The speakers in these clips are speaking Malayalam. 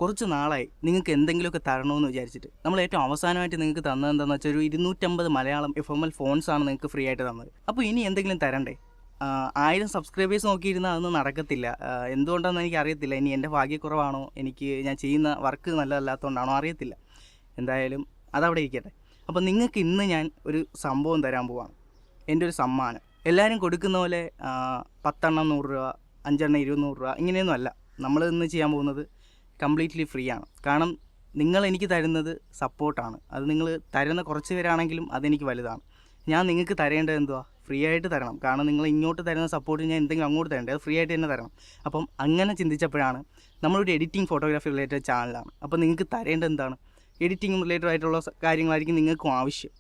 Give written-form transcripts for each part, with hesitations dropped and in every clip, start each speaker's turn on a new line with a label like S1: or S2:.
S1: കുറച്ച് നാളായി നിങ്ങൾക്ക് എന്തെങ്കിലുമൊക്കെ തരണമെന്ന് വിചാരിച്ചിട്ട് നമ്മൾ ഏറ്റവും അവസാനമായിട്ട് നിങ്ങൾക്ക് തന്നത് എന്താണെന്ന് വെച്ചാൽ ഒരു 250 മലയാളം FML ഫോൺസാണ് നിങ്ങൾക്ക് ഫ്രീ ആയിട്ട് തന്നത്. അപ്പോൾ ഇനി എന്തെങ്കിലും തരണ്ടേ? 1000 സബ്സ്ക്രൈബേഴ്സ് നോക്കിയിരുന്നാൽ അതൊന്നും നടക്കത്തില്ല. എന്തുകൊണ്ടാണെന്ന് എനിക്ക് അറിയത്തില്ല. ഇനി എൻ്റെ ഭാഗ്യക്കുറവാണോ, ഞാൻ ചെയ്യുന്ന വർക്ക് നല്ലതല്ലാത്തതുകൊണ്ടാണോ അറിയത്തില്ല. എന്തായാലും അതവിടെ ഇരിക്കട്ടെ. അപ്പോൾ നിങ്ങൾക്ക് ഇന്ന് ഞാൻ ഒരു സംഭവം തരാൻ പോവാണ്. എൻ്റെ ഒരു സമ്മാനം. എല്ലാവരും കൊടുക്കുന്ന പോലെ 10 എണ്ണം 100 രൂപ, 5 എണ്ണം 200 രൂപ ഇങ്ങനെയൊന്നും അല്ല. നമ്മൾ ഇന്ന് ചെയ്യാൻ പോകുന്നത് കംപ്ലീറ്റ്ലി ഫ്രീ ആണ്. കാരണം നിങ്ങൾ എനിക്ക് തരുന്നത് സപ്പോർട്ടാണ്. അത് നിങ്ങൾ തരുന്ന കുറച്ച് പേരാണെങ്കിലും അതെനിക്ക് വലുതാണ്. ഞാൻ നിങ്ങൾക്ക് തരേണ്ടത് എന്തുവാ? ഫ്രീ ആയിട്ട് തരണം. കാരണം നിങ്ങൾ ഇങ്ങോട്ട് തരുന്ന സപ്പോർട്ട് ഞാൻ എന്തെങ്കിലും അങ്ങോട്ട് തരേണ്ടത്, അത് ഫ്രീ ആയിട്ട് തന്നെ തരണം. അപ്പം അങ്ങനെ ചിന്തിച്ചപ്പോഴാണ്, നമ്മളൊരു എഡിറ്റിംഗ് ഫോട്ടോഗ്രാഫി റിലേറ്റഡ് ചാനലാണ്. അപ്പോൾ നിങ്ങൾക്ക് തരേണ്ടത് എന്താണ്? എഡിറ്റിംഗ് റിലേറ്റഡ് ആയിട്ടുള്ള കാര്യങ്ങളായിരിക്കും നിങ്ങൾക്കും ആവശ്യം.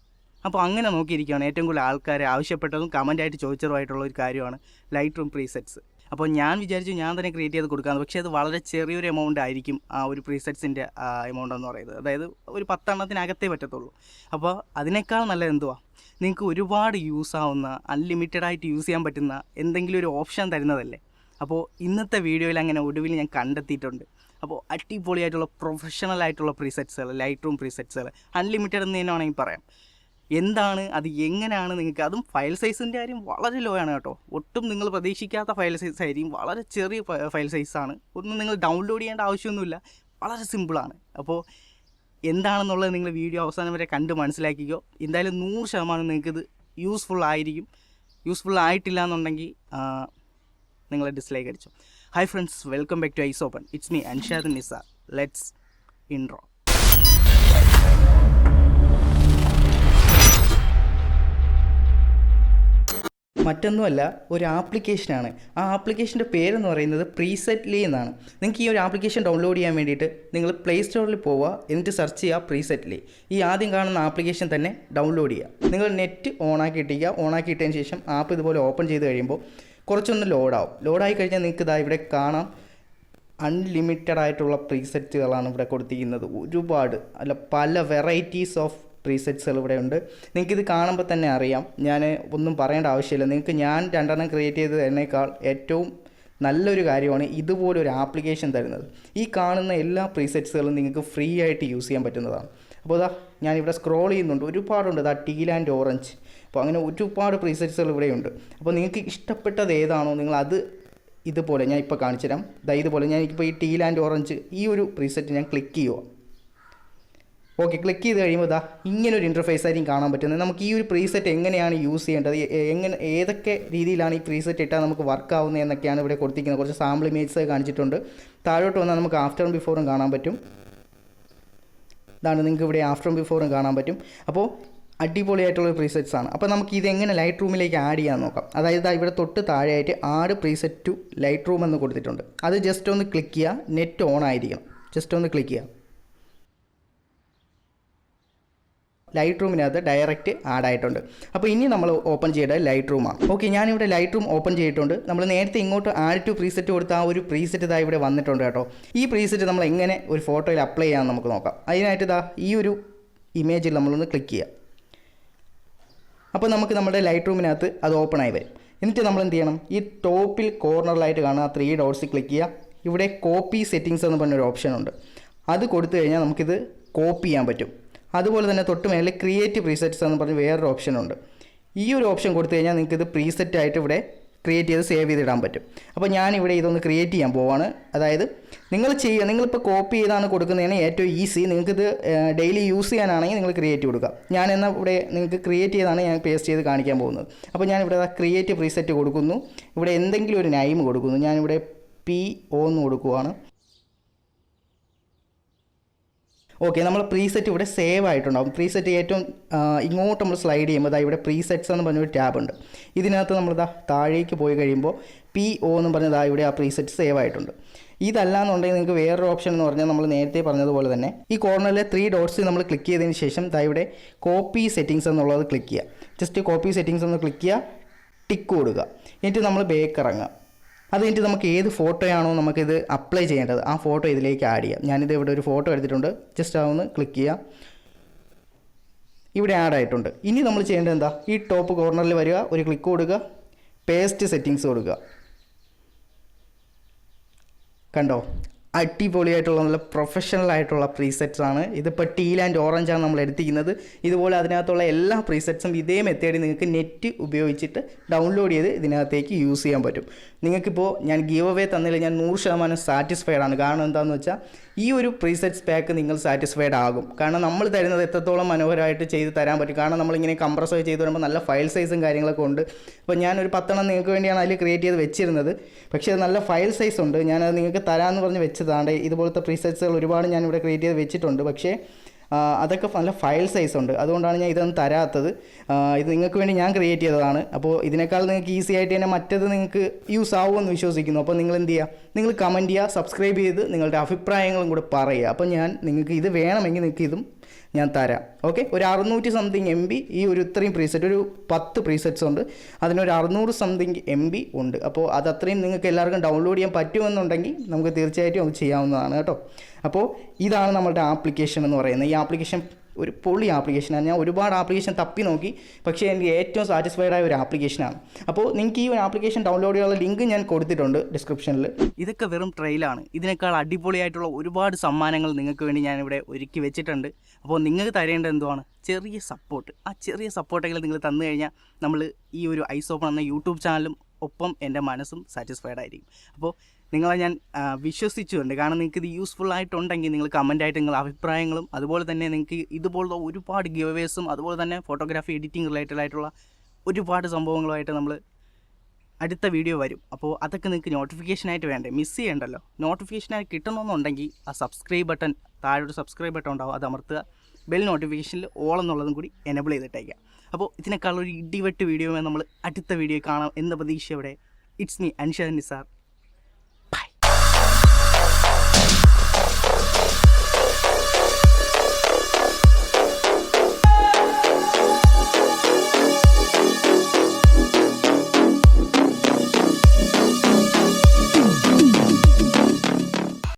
S1: അപ്പോൾ അങ്ങനെ നോക്കിയിരിക്കുകയാണ് ഏറ്റവും കൂടുതൽ ആൾക്കാർ ആവശ്യപ്പെട്ടതും കമൻറ്റായിട്ട് ചോദിച്ചതുമായിട്ടുള്ള ഒരു കാര്യമാണ് Lightroom പ്രീസെറ്റ്സ്. അപ്പോൾ ഞാൻ വിചാരിച്ചു ഞാൻ തന്നെ ക്രിയേറ്റ് ചെയ്ത് കൊടുക്കാമെന്ന്. പക്ഷേ അത് വളരെ ചെറിയൊരു എമൗണ്ട് ആയിരിക്കും ആ ഒരു പ്രീസെറ്റ്സിൻ്റെ എമൗണ്ട് എന്ന് പറയുന്നത്. അതായത് ഒരു 10 എണ്ണത്തിനകത്തേ പറ്റത്തുള്ളൂ. അപ്പോൾ അതിനേക്കാൾ നല്ലത് എന്തുവാ? നിങ്ങൾക്ക് ഒരുപാട് യൂസ് ആവുന്ന, അൺലിമിറ്റഡായിട്ട് യൂസ് ചെയ്യാൻ പറ്റുന്ന എന്തെങ്കിലും ഒരു ഓപ്ഷൻ തരുന്നതല്ലേ. അപ്പോൾ ഇന്നത്തെ വീഡിയോയിൽ അങ്ങനെ ഒടുവിൽ ഞാൻ കണ്ടെത്തിയിട്ടുണ്ട്. അപ്പോൾ അടിപൊളിയായിട്ടുള്ള പ്രൊഫഷണൽ ആയിട്ടുള്ള പ്രീസെറ്റ്സുകൾ, Lightroom പ്രീസെറ്റ്സുകൾ, അൺലിമിറ്റഡ് എന്ന് തന്നെ വേണമെങ്കിൽ പറയാം. എന്താണ് അത്, എങ്ങനെയാണ് നിങ്ങൾക്ക്, അതും ഫയൽ സൈസിൻ്റെ കാര്യം വളരെ ലോ ആണ് കേട്ടോ. ഒട്ടും നിങ്ങൾ പ്രതീക്ഷിക്കാത്ത ഫയൽ സൈസ് ആയിരിക്കും. വളരെ ചെറിയ ഫയൽ സൈസാണ്. ഒന്നും നിങ്ങൾ ഡൗൺലോഡ് ചെയ്യേണ്ട ആവശ്യമൊന്നുമില്ല. വളരെ സിമ്പിളാണ്. അപ്പോൾ എന്താണെന്നുള്ളത് നിങ്ങൾ വീഡിയോ അവസാനം വരെ കണ്ട് മനസ്സിലാക്കിക്കോ. എന്തായാലും 100% നിങ്ങൾക്കിത് യൂസ്ഫുൾ ആയിരിക്കും. യൂസ്ഫുൾ ആയിട്ടില്ല എന്നുണ്ടെങ്കിൽ നിങ്ങൾ ഡിസ്ലൈക്ക് അടിച്ചു. Hi friends, welcome back to EYESOPEN. It's me Anshad Nisar. Let's intro. മറ്റൊന്നുമല്ല, ഒരു ആപ്ലിക്കേഷനാണ്. ആ ആപ്ലിക്കേഷൻ്റെ പേരെന്ന് പറയുന്നത് പ്രീസെറ്റ്ലി എന്നാണ്. നിങ്ങൾക്ക് ഈ ഒരു ആപ്ലിക്കേഷൻ ഡൗൺലോഡ് ചെയ്യാൻ വേണ്ടിയിട്ട് നിങ്ങൾ പ്ലേ സ്റ്റോറിൽ പോവുക, എന്നിട്ട് സെർച്ച് ചെയ്യുക പ്രീസെറ്റ്ലി. ഈ ആദ്യം കാണുന്ന ആപ്ലിക്കേഷൻ തന്നെ ഡൗൺലോഡ് ചെയ്യുക. നിങ്ങൾ നെറ്റ് ഓണാക്കിയിട്ടിരിക്കുക. ഓണാക്കിയിട്ടതിന് ശേഷം ആപ്പ് ഇതുപോലെ ഓപ്പൺ ചെയ്ത് കഴിയുമ്പോൾ കുറച്ചൊന്ന് ലോഡാവും. ലോഡായി കഴിഞ്ഞാൽ നിങ്ങൾക്ക് ഇതാ ഇവിടെ കാണാം, അൺലിമിറ്റഡ് ആയിട്ടുള്ള പ്രീസെറ്റുകളാണ് ഇവിടെ കൊടുത്തിരിക്കുന്നത്. ഒരുപാട് പല വെറൈറ്റീസ് ഓഫ് പ്രീസെറ്റ്സുകൾ ഇവിടെ ഉണ്ട്. നിങ്ങൾക്കിത് കാണുമ്പോൾ തന്നെ അറിയാം. ഞാൻ ഒന്നും പറയേണ്ട ആവശ്യമില്ല. നിങ്ങൾക്ക് ഞാൻ 2 എണ്ണം ക്രിയേറ്റ് ചെയ്തതിനേക്കാൾ ഏറ്റവും നല്ലൊരു കാര്യമാണ് ഇതുപോലൊരു ആപ്ലിക്കേഷൻ തരുന്നത്. ഈ കാണുന്ന എല്ലാ പ്രീസെറ്റ്സുകളും നിങ്ങൾക്ക് ഫ്രീ ആയിട്ട് യൂസ് ചെയ്യാൻ പറ്റുന്നതാണ്. അപ്പോൾ ഇതാ ഞാനിവിടെ സ്ക്രോൾ ചെയ്യുന്നുണ്ട്, ഒരുപാടുണ്ട്. ഇതാ ടീൽ ആൻഡ് ഓറഞ്ച്, അപ്പോൾ അങ്ങനെ ഒരുപാട് പ്രീസെറ്റ്സുകൾ ഇവിടെയുണ്ട്. അപ്പോൾ നിങ്ങൾക്ക് ഇഷ്ടപ്പെട്ടത് ഏതാണോ നിങ്ങൾ അത് ഇതുപോലെ ഞാൻ ഇപ്പോൾ കാണിച്ചു തരാം. ഇതുപോലെ ഞാനിപ്പോൾ ഈ ടീൽ ആൻഡ് ഓറഞ്ച് ഈ ഒരു പ്രീസെറ്റ് ഞാൻ ക്ലിക്ക് ചെയ്യുക. ഓക്കെ, ക്ലിക്ക് ചെയ്ത് കഴിയുമ്പോൾ ഇങ്ങനൊരു ഇൻ്റർഫേസ് ആയിരിക്കും കാണാൻ പറ്റുന്നത്. നമുക്ക് ഈ ഒരു പ്രീസെറ്റ് എങ്ങനെയാണ് യൂസ് ചെയ്യേണ്ടത്, ഏതൊക്കെ രീതിയിലാണ് ഈ പ്രീസെറ്റ് ഇട്ടാൽ നമുക്ക് വർക്ക് ആവുന്നത് എന്നൊക്കെയാണ് ഇവിടെ കൊടുത്തിരിക്കുന്നത്. കുറച്ച് സാമ്പിൾ ഇമേജസ് കാണിച്ചിട്ടുണ്ട്. താഴോട്ട് വന്നാൽ നമുക്ക് ആഫ്റ്ററും ബിഫോറും കാണാൻ പറ്റും. ഇതാണ്, നിങ്ങൾക്ക് ഇവിടെ ആഫ്റ്ററും ബിഫോറും കാണാൻ പറ്റും. അപ്പോൾ അടിപൊളിയായിട്ടുള്ള പ്രീസെറ്റ്സ് ആണ്. അപ്പോൾ നമുക്ക് ഇതെങ്ങനെ Lightroomലേക്ക് ആഡ് ചെയ്യാൻ നോക്കാം. അതായത് ഇവിടെ തൊട്ട് താഴെയായിട്ട് ആഡ് പ്രീസെറ്റ് ടു Lightroom എന്ന് കൊടുത്തിട്ടുണ്ട്. അത് ജസ്റ്റ് ഒന്ന് ക്ലിക്ക് ചെയ്യുക. നെറ്റ് ഓൺ ആയിരിക്കണം. ജസ്റ്റ് ഒന്ന് ക്ലിക്ക് ചെയ്യുക. Lightroomനകത്ത് ഡയറക്റ്റ് ആഡ് ആയിട്ടുണ്ട്. അപ്പോൾ ഇനി നമ്മൾ ഓപ്പൺ ചെയ്യേണ്ടത് Lightroom ആണ്. ഓക്കെ, ഞാനിവിടെ Lightroom ഓപ്പൺ ചെയ്തിട്ടുണ്ട്. നമ്മൾ നേരത്തെ ഇങ്ങോട്ട് ആഡ് ടു പ്രീസെറ്റ് കൊടുത്ത ആ ഒരു പ്രീസെറ്റ് ഇതാ ഇവിടെ വന്നിട്ടുണ്ട് കേട്ടോ. ഈ പ്രീസെറ്റ് നമ്മൾ എങ്ങനെ ഒരു ഫോട്ടോയിൽ അപ്ലൈ ചെയ്യാമെന്ന് നമുക്ക് നോക്കാം. അതിനായിട്ട് ഈ ഒരു ഇമേജിൽ നമ്മളൊന്ന് ക്ലിക്ക് ചെയ്യുക. അപ്പോൾ നമുക്ക് നമ്മുടെ Lightroomനകത്ത് അത് ഓപ്പൺ ആയി വരും. എന്നിട്ട് നമ്മൾ എന്ത് ചെയ്യണം? ഈ ടോപ്പിൽ കോർണറിലായിട്ട് കാണുന്ന 3 ഡോട്ട്സ് ക്ലിക്ക് ചെയ്യുക. ഇവിടെ കോപ്പി സെറ്റിങ്സ് എന്ന് പറഞ്ഞൊരു ഓപ്ഷൻ ഉണ്ട്. അത് കൊടുത്തു കഴിഞ്ഞാൽ നമുക്കിത് കോപ്പി ചെയ്യാൻ പറ്റും. അതുപോലെ തന്നെ തൊട്ട് മേലെ ക്രിയേറ്റ് പ്രീസെറ്റ്സ് എന്ന് പറഞ്ഞ് വേറൊരു ഓപ്ഷൻ ഉണ്ട്. ഈ ഒരു ഓപ്ഷൻ കൊടുത്തു കഴിഞ്ഞാൽ നിങ്ങൾക്കിത് പ്രീസെറ്റ് ആയിട്ട് ഇവിടെ ക്രിയേറ്റ് ചെയ്ത് സേവ് ചെയ്തിടാൻ പറ്റും. അപ്പോൾ ഞാനിവിടെ ഇതൊന്ന് ക്രിയേറ്റ് ചെയ്യാൻ പോവാണ്. അതായത് നിങ്ങളിപ്പോൾ കോപ്പി ചെയ്താണ് കൊടുക്കുന്നതിന് ഏറ്റവും ഈസി. നിങ്ങൾക്കിത് ഡെയിലി യൂസ് ചെയ്യാനാണെങ്കിൽ നിങ്ങൾ ക്രിയേറ്റ് കൊടുക്കുക. ഞാൻ എന്നാൽ ഇവിടെ നിങ്ങൾക്ക് ക്രിയേറ്റ് ചെയ്താണ് ഞാൻ പേസ്റ്റ് ചെയ്ത് കാണിക്കാൻ പോകുന്നത്. അപ്പോൾ ഞാനിവിടെ ക്രിയേറ്റ് പ്രീസെറ്റ് കൊടുക്കുന്നു. ഇവിടെ എന്തെങ്കിലും ഒരു നെയിം കൊടുക്കുന്നു. ഞാനിവിടെ PO എന്ന് കൊടുക്കുവാണ്. ഓക്കെ, നമ്മൾ പ്രീസെറ്റ് ഇവിടെ സേവ് ആയിട്ടുണ്ടാകും. പ്രീസെറ്റ് ഏറ്റവും ഇങ്ങോട്ട് നമ്മൾ സ്ലൈഡ് ചെയ്യുമ്പോൾ ഇവിടെ പ്രീസെറ്റ്സ് എന്ന് പറഞ്ഞൊരു ടാബ് ഉണ്ട്. ഇതിനകത്ത് നമ്മൾ താഴേക്ക് പോയി കഴിയുമ്പോൾ PO എന്ന് പറഞ്ഞത് ഇവിടെ ആ പ്രീസെറ്റ് സേവ് ആയിട്ടുണ്ട്. ഇതല്ല എന്നുണ്ടെങ്കിൽ നിങ്ങൾക്ക് വേറൊരു ഓപ്ഷൻ എന്ന് പറഞ്ഞാൽ നമ്മൾ നേരത്തെ പറഞ്ഞതുപോലെ തന്നെ ഈ കോർണറിലെ 3 ഡോട്ട്സ് നമ്മൾ ക്ലിക്ക് ചെയ്തതിന് ശേഷം ഇവിടെ കോപ്പി സെറ്റിങ്സ് എന്നുള്ളത് ക്ലിക്ക് ചെയ്യുക. ജസ്റ്റ് കോപ്പി സെറ്റിങ്സ് ഒന്ന് ക്ലിക്ക് ചെയ്യുക, ടിക്ക് കൊടുക്കുക. എന്നിട്ട് നമ്മൾ ബാക്ക് ഇറങ്ങുക. അത് കഴിഞ്ഞിട്ട് നമുക്ക് ഏത് ഫോട്ടോയാണോ നമുക്കിത് അപ്ലൈ ചെയ്യേണ്ടത് ആ ഫോട്ടോ ഇതിലേക്ക് ആഡ് ചെയ്യാം. ഞാനിത് ഇവിടെ ഒരു ഫോട്ടോ എടുത്തിട്ടുണ്ട്. ജസ്റ്റ് അതൊന്ന് ക്ലിക്ക് ചെയ്യുക. ഇവിടെ ആഡ് ആയിട്ടുണ്ട്. ഇനി നമ്മൾ ചെയ്യേണ്ടത് എന്താ? ഈ ടോപ്പ് കോർണറിൽ വരിക, ഒരു ക്ലിക്ക് കൊടുക്കുക, പേസ്റ്റ് സെറ്റിങ്സ് കൊടുക്കുക. കണ്ടോ, അടിപൊളിയായിട്ടുള്ള നല്ല പ്രൊഫഷണൽ ആയിട്ടുള്ള പ്രീസെറ്റ്സ് ആണ്. ഇതിപ്പോൾ ടീൽ ആൻഡ് ഓറഞ്ച് ആണ് നമ്മൾ എടുത്തിരിക്കുന്നത്. ഇതുപോലെ അതിനകത്തുള്ള എല്ലാ പ്രീസെറ്റ്സും ഇതേ മെത്തേഡിൽ നിങ്ങൾക്ക് നെറ്റ് ഉപയോഗിച്ചിട്ട് ഡൗൺലോഡ് ചെയ്ത് ഇതിനകത്തേക്ക് യൂസ് ചെയ്യാൻ പറ്റും. നിങ്ങൾക്കിപ്പോൾ ഞാൻ ഗീവ് അവേ തന്നതിൽ ഞാൻ 100% സാറ്റിസ്ഫൈഡ് ആണ്. കാരണം എന്താണെന്ന് വെച്ചാൽ ഈ ഒരു പ്രീസെറ്റ്സ് പാക്ക് നിങ്ങൾ സാറ്റിസ്ഫൈഡ് ആകും. കാരണം നമ്മൾ തരുന്നത് എത്രത്തോളം മനോഹരമായിട്ട് ചെയ്ത് തരാൻ പറ്റും. കാരണം നമ്മളിങ്ങനെ കംപ്രസ് ചെയ്ത് വരുമ്പോൾ നല്ല ഫയൽ സൈസും കാര്യങ്ങളൊക്കെ ഉണ്ട്. അപ്പോൾ ഞാനൊരു 10 നിങ്ങൾക്ക് വേണ്ടിയാണ് അതിൽ ക്രിയേറ്റ് ചെയ്ത് വെച്ചിരുന്നത്. പക്ഷേ അത് നല്ല ഫയൽ സൈസ് ഉണ്ട്. ഞാനത് നിങ്ങൾക്ക് തരാമെന്ന് പറഞ്ഞ് വെച്ചതാണ്. ഇതുപോലത്തെ പ്രീസെറ്റ്സുകൾ ഒരുപാട് ഞാനിവിടെ ക്രിയേറ്റ് ചെയ്ത് വെച്ചിട്ടുണ്ട്. പക്ഷേ അതൊക്കെ നല്ല ഫയൽ സൈസ് ഉണ്ട്. അതുകൊണ്ടാണ് ഞാൻ ഇതൊന്നും തരാത്തത്. ഇത് നിങ്ങൾക്ക് വേണ്ടി ഞാൻ ക്രിയേറ്റ് ചെയ്തതാണ്. അപ്പോൾ ഇതിനേക്കാൾ നിങ്ങൾക്ക് ഈസി ആയിട്ട് തന്നെ മറ്റത് നിങ്ങൾക്ക് യൂസ് ആവുമെന്ന് വിശ്വസിക്കുന്നു. അപ്പോൾ നിങ്ങൾ എന്ത് ചെയ്യുക, നിങ്ങൾ കമൻറ്റ് ചെയ്യുക, സബ്സ്ക്രൈബ് ചെയ്ത് നിങ്ങളുടെ അഭിപ്രായങ്ങളും കൂടെ പറയുക. അപ്പോൾ ഞാൻ നിങ്ങൾക്ക് ഇത് വേണമെങ്കിൽ നിങ്ങൾക്ക് ഇതും ഞാൻ തരാം. ഓക്കെ, ഒരു 600 സംതിങ് MB ഈ ഒരു ഇത്രയും പ്രീസെറ്റ്, ഒരു 10 പ്രീസെറ്റ്സ് ഉണ്ട്. അതിനൊരു 600 സംതിങ് MB ഉണ്ട്. അപ്പോൾ അത് അത്രയും നിങ്ങൾക്ക് എല്ലാവർക്കും ഡൗൺലോഡ് ചെയ്യാൻ പറ്റുമെന്നുണ്ടെങ്കിൽ നമുക്ക് തീർച്ചയായിട്ടും അത് ചെയ്യാവുന്നതാണ് കേട്ടോ. അപ്പോൾ ഇതാണ് നമ്മളുടെ ആപ്ലിക്കേഷൻ എന്ന് പറയുന്നത്. ഈ ആപ്ലിക്കേഷൻ ഒരു പൊളി ആപ്ലിക്കേഷനാണ്. ഞാൻ ഒരുപാട് ആപ്ലിക്കേഷൻ തപ്പി നോക്കി, പക്ഷേ എനിക്ക് ഏറ്റവും സാറ്റിസ്ഫൈഡ് ആയ ഒരു ആപ്ലിക്കേഷനാണ്. അപ്പോൾ നിങ്ങൾക്ക് ഈ ഒരു ആപ്ലിക്കേഷൻ ഡൗൺലോഡ് ചെയ്യാനുള്ള ലിങ്ക് ഞാൻ കൊടുത്തിട്ടുണ്ട് ഡിസ്ക്രിപ്ഷനിൽ. ഇതൊക്കെ വെറും ട്രെയിലാണ്. ഇതിനേക്കാൾ അടിപൊളിയായിട്ടുള്ള ഒരുപാട് സമ്മാനങ്ങൾ നിങ്ങൾക്ക് വേണ്ടി ഞാനിവിടെ ഒരുക്കി വെച്ചിട്ടുണ്ട്. അപ്പോൾ നിങ്ങൾക്ക് തരേണ്ടത് എന്തുവാണ്, ചെറിയ സപ്പോർട്ട്. ആ ചെറിയ സപ്പോർട്ടെങ്കിലും നിങ്ങൾ തന്നു കഴിഞ്ഞാൽ നമ്മൾ ഈ ഒരു ഐസോപ്പൺ എന്ന യൂട്യൂബ് ചാനലും ഒപ്പം എൻ്റെ മനസ്സും സാറ്റിസ്ഫൈഡ് ആയിരിക്കും. അപ്പോൾ നിങ്ങളെ ഞാൻ വിശ്വസിച്ചുകൊണ്ട്, കാരണം നിങ്ങൾക്ക് ഇത് യൂസ്ഫുൾ ആയിട്ടുണ്ടെങ്കിൽ നിങ്ങൾ കമൻറ്റായിട്ട് നിങ്ങളുടെ അഭിപ്രായങ്ങളും, അതുപോലെ തന്നെ നിങ്ങൾക്ക് ഇതുപോലുള്ള ഒരുപാട് ഗിവവേസും, അതുപോലെ തന്നെ ഫോട്ടോഗ്രാഫി എഡിറ്റിംഗ് റിലേറ്റഡ് ആയിട്ടുള്ള ഒരുപാട് സംഭവങ്ങളുമായിട്ട് നമ്മൾ അടുത്ത വീഡിയോ വരും. അപ്പോൾ അതൊക്കെ നിങ്ങൾക്ക് നോട്ടിഫിക്കേഷനായിട്ട് വേണ്ടേ, മിസ് ചെയ്യണ്ടല്ലോ. നോട്ടിഫിക്കേഷനായി കിട്ടണമെന്നുണ്ടെങ്കിൽ ആ സബ്സ്ക്രൈബ് ബട്ടൺ, താഴെ ഒരു സബ്സ്ക്രൈബ് ബട്ടൺ ഉണ്ടാവും, അത് അമർത്തുക. ബെൽ നോട്ടിഫിക്കേഷനിൽ ഓൾ എന്നുള്ളതും കൂടി എനേബിൾ ചെയ്തിട്ടേക്കാം. അപ്പോൾ ഇതിനേക്കാളൊരു ഇടിവെട്ട് വീഡിയോ നമ്മൾ അടുത്ത വീഡിയോ കാണാം എന്ന പ്രതീക്ഷയോടെ ഇറ്റ്സ് മീ അൻഷാദ് നിസാർ.